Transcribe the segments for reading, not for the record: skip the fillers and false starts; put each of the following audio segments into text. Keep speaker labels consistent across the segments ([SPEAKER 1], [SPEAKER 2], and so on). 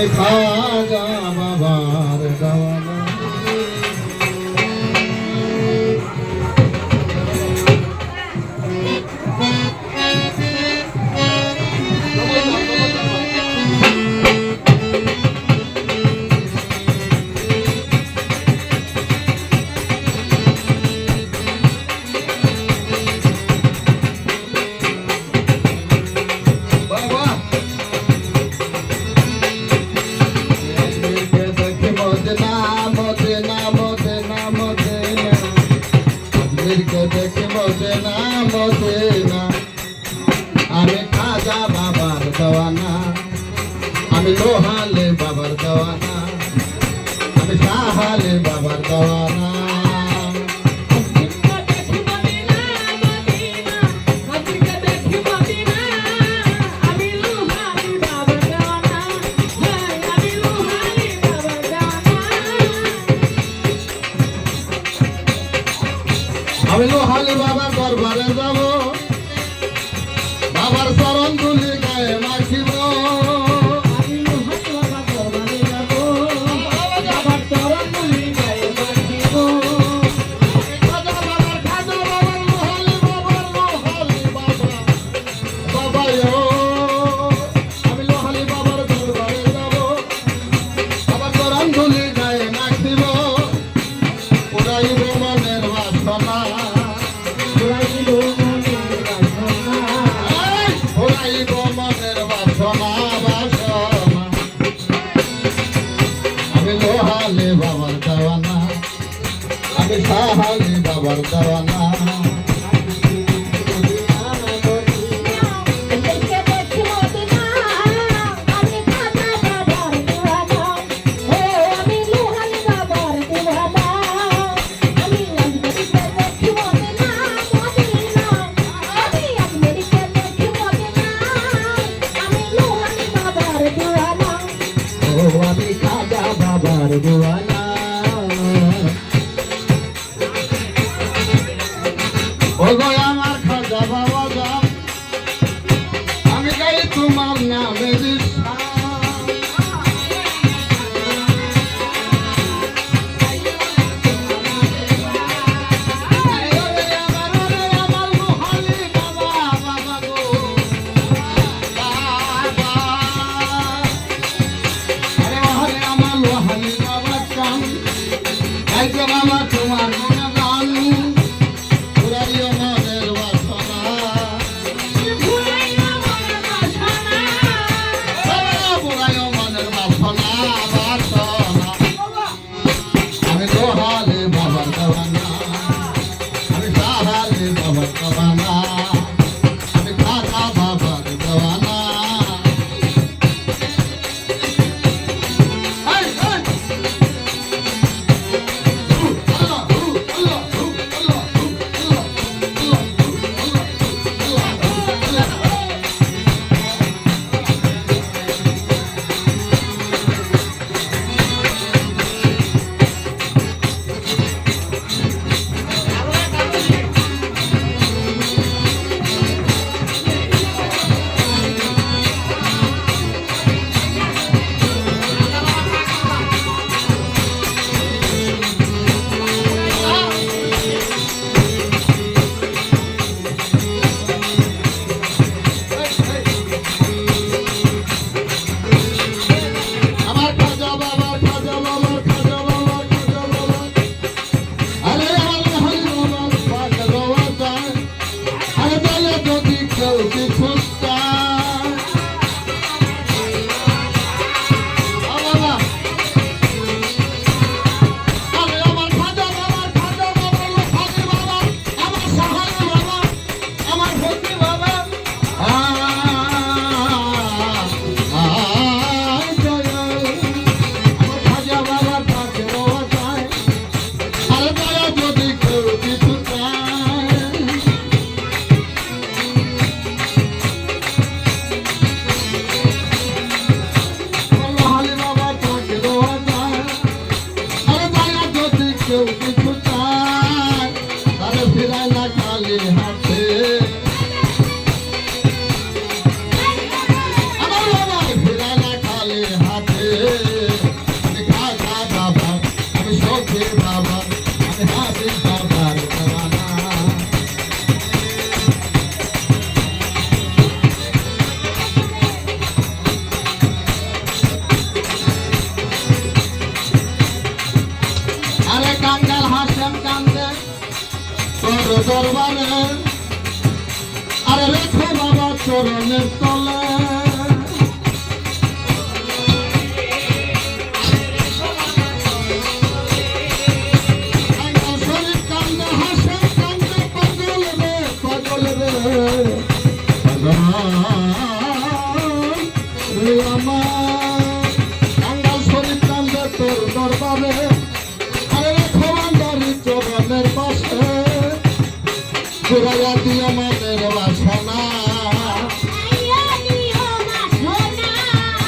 [SPEAKER 1] আমি খাজা বাবার দেওয়ানা। আমি খাজা বাবার দেওয়ানা, আমি লোহালে বাবার দেওয়ানা, আমি শাহালে বাবার দেওয়ানা। আমি লোহালি বাবার দরবারে যাব, বাবার চরণ ধুলি গায়ে মাখিব। আমি লোহালি বাবার দরবারে যাব, বাবার চরণ ধুলি গায়ে মাখিব। খাজা বাবার লোহালি বাবার বাবায়ো। আমি লোহালি বাবার দরবারে যাব, বাবার চরণ ধুলি গায়ে মাখিব। উড়াইব মনের বাসনা, আমি লোহালে বাবার দেওয়ানা, আমি শাহালে বাবার দেওয়ানা। আমি খাজা বাবার দেওয়ানা। ও গো আমার খাজা বাবা যাও, আমি গাই তোমার নামে দরবারে আরে রেখো বাবা চরণের তলে দরবারে আরে খোয়ান্দারি চরণের পাশে পুরাইয়া দিও মনের বাসনা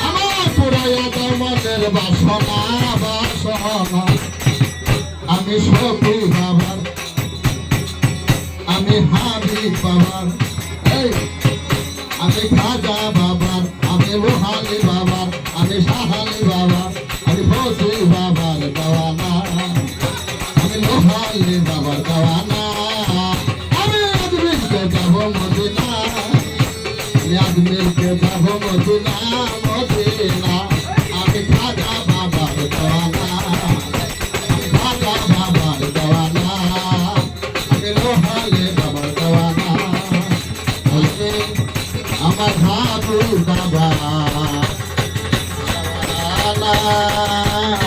[SPEAKER 1] আমার পুরাইয়া দাও মনের বাসনা বাসনা আমি সখী বাবার আমি হাবি বাবার আমি খাজা বাবার আমি লোহালি বাবার আমি সাহালি বাবার আমি ফৌজি বাবার দেওয়ানা আমি লোহালি বাবার দেওয়ানা আমি আজমিরকে যাবো মদিনা আমি আজমিরকে যাবো মদিনা